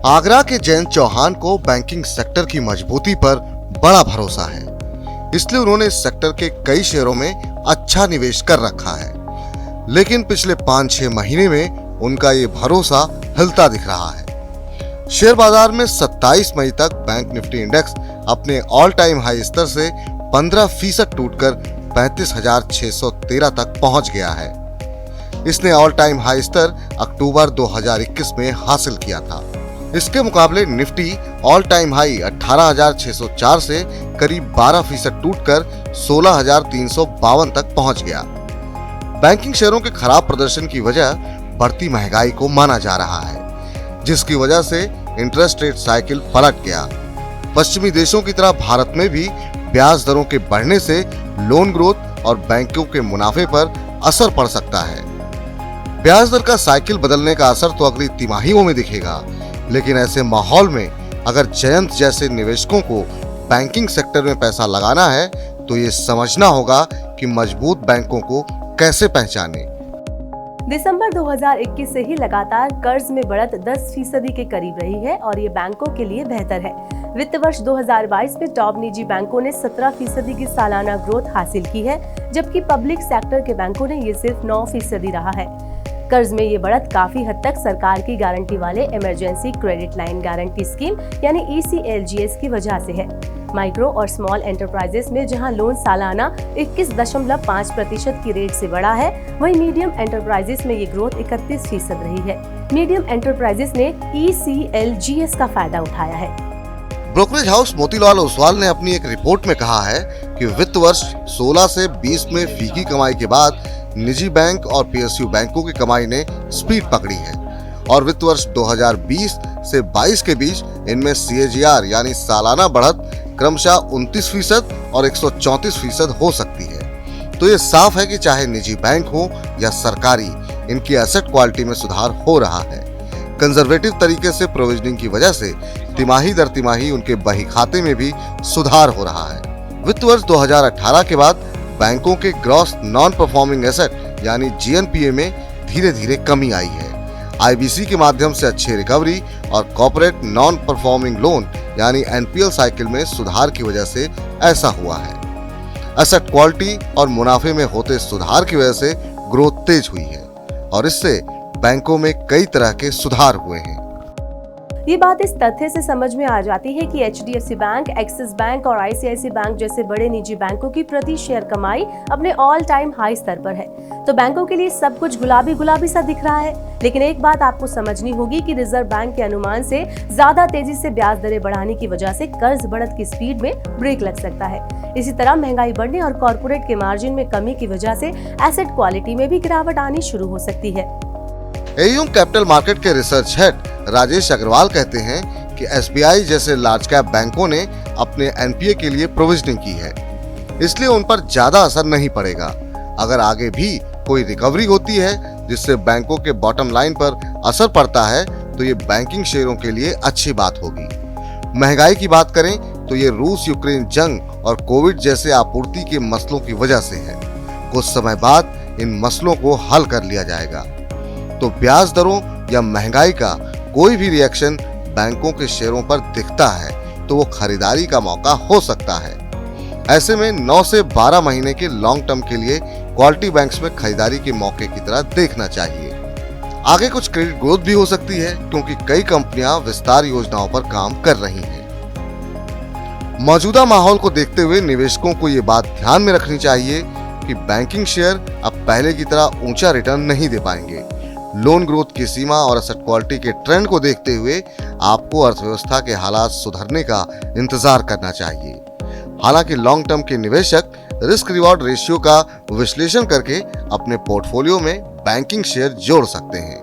आगरा के जयंत चौहान को banking sector की मजबूती पर बड़ा भरोसा है, इसलिए उन्होंने इस सेक्टर के कई शेयरों में अच्छा निवेश कर रखा है। लेकिन पिछले 5-6 महीने में उनका ये भरोसा हिलता दिख रहा है। शेयर बाजार में 27 मई तक बैंक निफ्टी इंडेक्स अपने ऑल टाइम हाई स्तर से 15% टूटकर 35,613 तक पहुंच गया है। इसने ऑल टाइम हाई स्तर अक्टूबर 2021 में हासिल किया था। इसके मुकाबले निफ्टी ऑल टाइम हाई 18,604 से करीब 12% टूटकर 16,352 तक पहुंच गया। बैंकिंग शेयरों के खराब प्रदर्शन की वजह बढ़ती महंगाई को माना जा रहा है, जिसकी वजह से इंटरेस्ट रेट साइकिल पलट गया। पश्चिमी देशों की तरह भारत में भी ब्याज दरों के बढ़ने से लोन ग्रोथ और बैंकों के मुनाफे पर असर पड़ सकता है। ब्याज दर का साइकिल बदलने का असर तो अगली तिमाहियों में दिखेगा, लेकिन ऐसे माहौल में अगर जयंत जैसे निवेशकों को बैंकिंग सेक्टर में पैसा लगाना है तो ये समझना होगा कि मजबूत बैंकों को कैसे पहचाने। दिसंबर 2021 से ही लगातार कर्ज में बढ़त 10% के करीब रही है और ये बैंकों के लिए बेहतर है। वित्त वर्ष 2022 में टॉप निजी बैंकों ने 17% की सालाना ग्रोथ हासिल की है, जबकि पब्लिक सेक्टर के बैंकों ने ये सिर्फ 9% रहा है। कर्ज में ये बढ़त काफी हद तक सरकार की गारंटी वाले emergency credit line guarantee scheme यानी ECLGS की वजह से है। माइक्रो और स्मॉल एंटरप्राइजेस में जहां लोन सालाना 21.5% की रेट से बढ़ा है, वहीं मीडियम एंटरप्राइजेस में ये ग्रोथ 31% रही है। मीडियम एंटरप्राइजेस ने ECLGS का फायदा उठाया है। ब्रोकरेज हाउस मोतीलाल ओसवाल ने अपनी एक रिपोर्ट में कहा है कि वित्त वर्ष 16 से 20 में फीकी कमाई के बाद निजी बैंक और PSU बैंकों की कमाई ने स्पीड पकड़ी है और वित्त वर्ष 2020 से 22 के बीच इनमें CAGR यानी सालाना बढ़त क्रमशः 29% और 134% हो सकती है। तो ये साफ है कि चाहे निजी बैंक हो या सरकारी, इनकी एसेट क्वालिटी में सुधार हो रहा है। कंजर्वेटिव तरीके से प्रोविजनिंग की वजह से तिमाही दर तिमाही उनके बही खाते में भी सुधार हो रहा है। वित्त वर्ष 2018 के बाद बैंकों के ग्रॉस नॉन परफॉर्मिंग एसेट यानी GNPA में धीरे धीरे कमी आई है। IBC के माध्यम से अच्छी रिकवरी और कॉर्पोरेट नॉन परफॉर्मिंग लोन यानी NPL साइकिल में सुधार की वजह से ऐसा हुआ है। एसेट क्वालिटी और मुनाफे में होते सुधार की वजह से ग्रोथ तेज हुई है और इससे बैंकों में कई तरह के सुधार हुए हैं। ये बात इस तथ्य से समझ में आ जाती है कि HDFC बैंक, एक्सिस बैंक और ICICI बैंक जैसे बड़े निजी बैंकों की प्रति शेयर कमाई अपने ऑल टाइम हाई स्तर पर है। तो बैंकों के लिए सब कुछ गुलाबी गुलाबी सा दिख रहा है, लेकिन एक बात आपको समझनी होगी कि रिजर्व बैंक के अनुमान से ज्यादा तेजी से ब्याज दरें बढ़ाने की वजह से कर्ज बढ़त की स्पीड में ब्रेक लग सकता है। इसी तरह महंगाई बढ़ने और कॉर्पोरेट के मार्जिन में कमी की वजह से एसेट क्वालिटी में भी गिरावट आनी शुरू हो सकती है। AUM कैपिटल मार्केट के रिसर्च हेड राजेश अग्रवाल कहते हैं कि SBI जैसे लार्ज कैप बैंकों ने अपने NPA के लिए प्रोविजनिंग की है, इसलिए उन पर ज्यादा असर नहीं पड़ेगा। अगर आगे भी कोई रिकवरी होती है जिससे बैंकों के बॉटम लाइन पर असर पड़ता है तो ये बैंकिंग शेयरों के लिए अच्छी बात होगी। महंगाई की बात करें तो ये रूस यूक्रेन जंग और कोविड जैसे आपूर्ति के मसलों की वजह से है। कुछ समय बाद इन मसलों को हल कर लिया जाएगा। तो ब्याज दरों या महंगाई का कोई भी रिएक्शन बैंकों के शेयरों पर दिखता है तो वो खरीदारी का मौका हो सकता है। ऐसे में 9 से 12 महीने के लॉन्ग टर्म के लिए क्वालिटी बैंक्स में खरीदारी के मौके की तरह देखना चाहिए। आगे कुछ क्रेडिट ग्रोथ भी हो सकती है क्योंकि कई कंपनियां विस्तार योजनाओं पर काम कर रही हैं। मौजूदा माहौल को देखते हुए निवेशकों को ये बात ध्यान में रखनी चाहिए कि बैंकिंग शेयर अब पहले की तरह ऊंचा रिटर्न नहीं दे पाएंगे। लोन ग्रोथ की सीमा और एसेट क्वालिटी के ट्रेंड को देखते हुए आपको अर्थव्यवस्था के हालात सुधरने का इंतजार करना चाहिए। हालांकि लॉन्ग टर्म के निवेशक रिस्क रिवॉर्ड रेशियो का विश्लेषण करके अपने पोर्टफोलियो में बैंकिंग शेयर जोड़ सकते हैं।